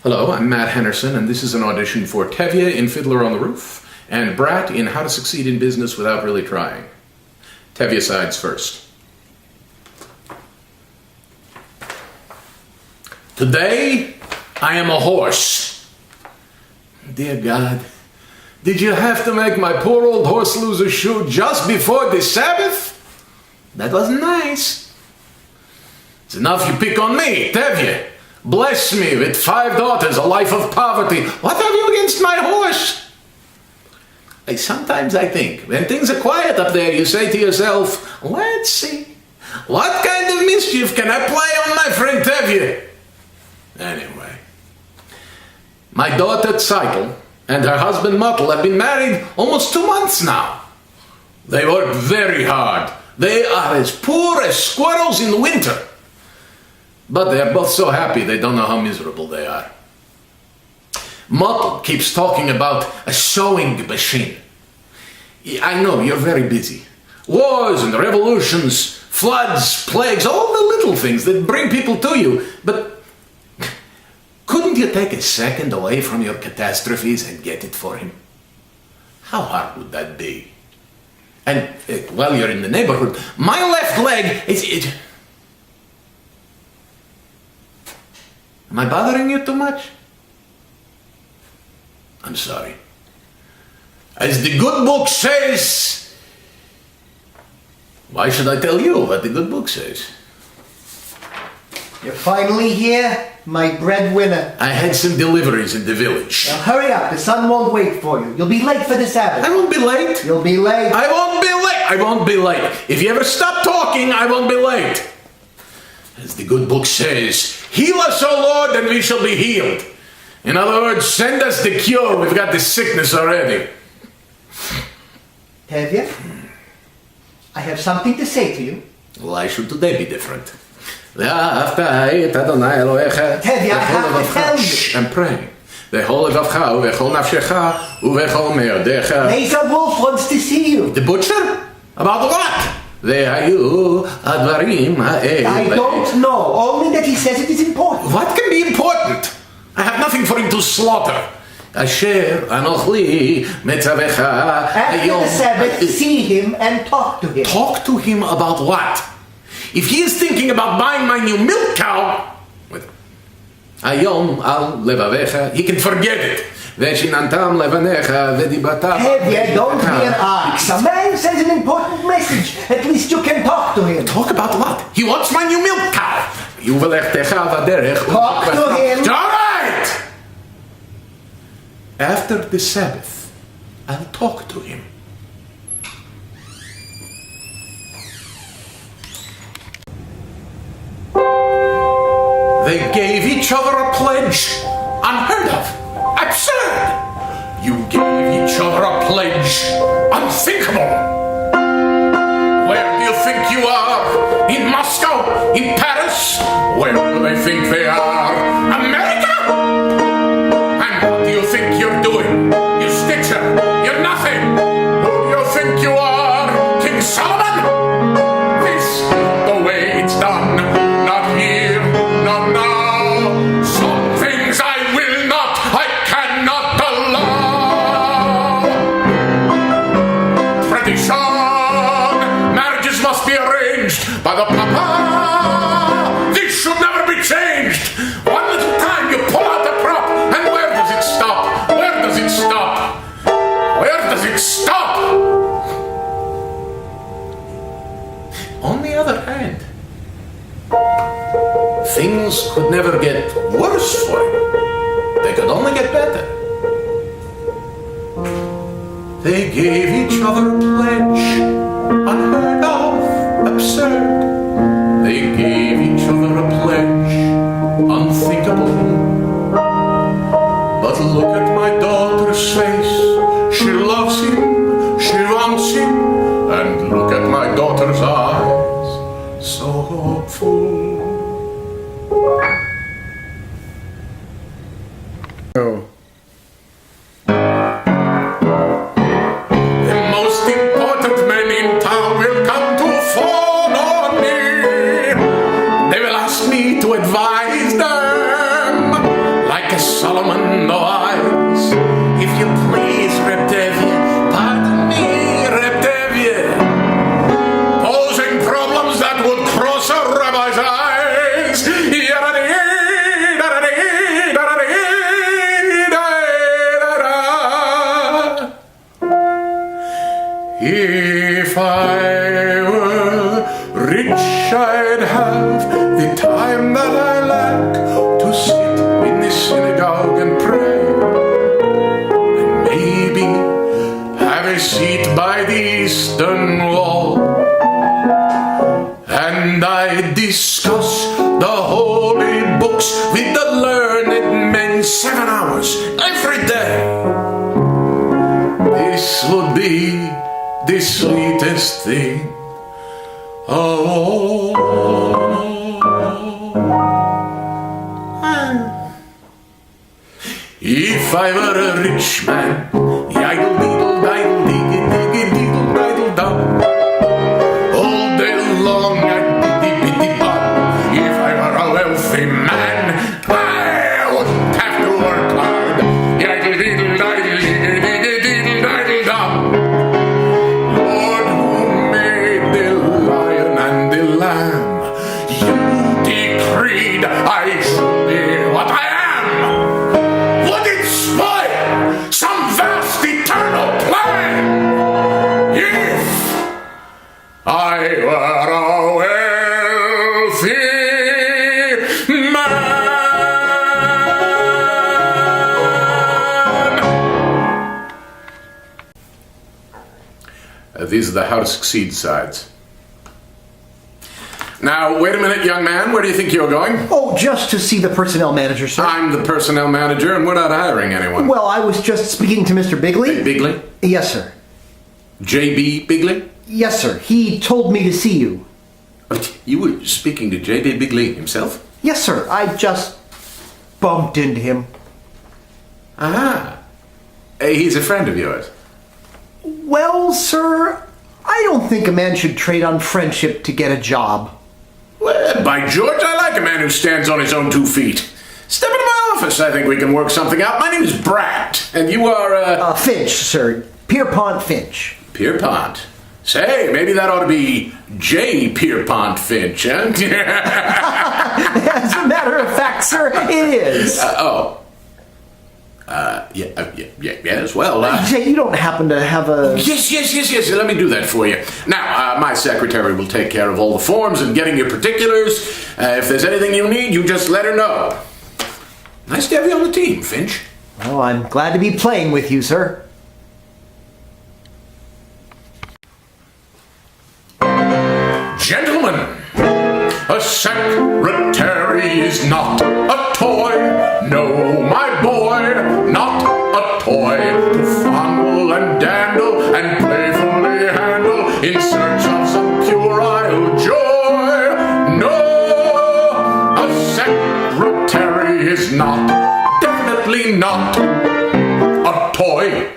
Hello, I'm Matt Henderson, and this is an audition for Tevye in Fiddler on the Roof and Bratt in How to Succeed in Business Without Really Trying. Tevye sides first. Today, I am a horse. Dear God, did you have to make my poor old horse lose a shoe just before the Sabbath? That wasn't nice. It's enough you pick on me, Tevye. Bless me with 5 daughters, a life of poverty. What have you against my horse? Sometimes I think, when things are quiet up there, you say to yourself, let's see, what kind of mischief can I play on my friend Tevye? Anyway, my daughter Tzeitel and her husband Mottel have been married almost 2 months now. They work very hard. They are as poor as squirrels in winter. But they're both so happy they don't know how miserable they are. Mottel keeps talking about a sewing machine. I know you're very busy. Wars and revolutions, floods, plagues, all the little things that bring people to you. But couldn't you take a second away from your catastrophes and get it for him? How hard would that be? And while you're in the neighborhood, my left leg is... Am I bothering you too much? I'm sorry. As the good book says... Why should I tell you what the good book says? You're finally here, my breadwinner. I had some deliveries in the village. Now hurry up, the sun won't wait for you. You'll be late for the Sabbath. I won't be late. You'll be late. I won't be late. I won't be late. If you ever stop talking, I won't be late. As the good book says, heal us, O Lord, and we shall be healed. In other words, send us the cure. We've got the sickness already. Tevye, I have something to say to you. Why should today be different? Tevye, I have to tell you. Shh, I'm praying. There's a wolf wants to see you. The butcher? About what? I don't know, only that he says it is important. What can be important? I have nothing for him to slaughter. After the Sabbath, see him and talk to him. Talk to him about what? If he is thinking about buying my new milk cow, he can forget it. Tevye, don't be an ox. A man sends an important message. At least you can talk to him. Talk about what? He wants my new milk cow. Talk to him. All right! After the Sabbath, I'll talk to him. They gave each other a pledge. Unheard of. Absurd! You gave each other a pledge. Unthinkable! Where do you think you are? In Moscow? In Paris? Where do they think they are? America? And what do you think you're doing? You stitcher! You're nothing! Who do you think you are? King Solomon? This is the way it's done. Not here, not now. Some things I will not, I cannot allow. Tradition, marriages must be arranged by the papa. This should never be changed. One little time you pull out the prop, and where does it stop? Where does it stop? Where does it stop? On the other hand, things could never get worse for him. They could only get better. They gave each other a pledge, unheard of, absurd. They gave each other a pledge, unthinkable. But look at my daughter's face. She loves him, she wants him. And look at my daughter's eyes, so hopeful. Oh. The most important men in town will come to fawn on me. They will ask me to advise them like a Solomon no eyes. If you please, Tevye, pardon me, Tevye. Posing problems that would cross a rabbi's eyes. If I were rich, I'd have the time that I lack to sit in the synagogue and pray, and maybe have a seat by the eastern wall, and I'd discuss the holy books with the learned men 7 hours every day. This would be the sweetest thing of all. If I were a rich man, yidle deedle diddle diggy diggy deedle diddle dum, all day long I'd bitty bitty bum. If I were a wealthy man, I wouldn't have to work hard. Yidle deedle diddle diggy diggy deedle diddle dum. Lord, who made the lion and the lamb, you decreed I should be what I am. Would it spoil some vast eternal plan if I were a wealthy man? These are the how to succeed sides. Now, wait a minute, young man. Where do you think you're going? Oh, just to see the personnel manager, sir. I'm the personnel manager, and we're not hiring anyone. Well, I was just speaking to Mr. Bigley. Bigley? Yes, sir. J.B. Bigley? Yes, sir. He told me to see you. But you were speaking to J.B. Bigley himself? Yes, sir. I just bumped into him. Ah. He's a friend of yours. Well, sir, I don't think a man should trade on friendship to get a job. Well, by George, I like a man who stands on his own 2 feet. Step into my office. I think we can work something out. My name is Bratt, and you are, Finch, sir. Pierpont Finch. Pierpont. Say, maybe that ought to be J. Pierpont Finch, huh? As a matter of fact, sir, it is. Yes, well, Jay, you don't happen to have a... Yes, let me do that for you. Now, my secretary will take care of all the forms and getting your particulars. If there's anything you need, you just let her know. Nice to have you on the team, Finch. Well, I'm glad to be playing with you, sir. Gentlemen, a secretary is not a toy. No, my boy, not a toy to fondle and dandle and playfully handle in search of some puerile joy. No, a secretary is not, definitely not, a toy.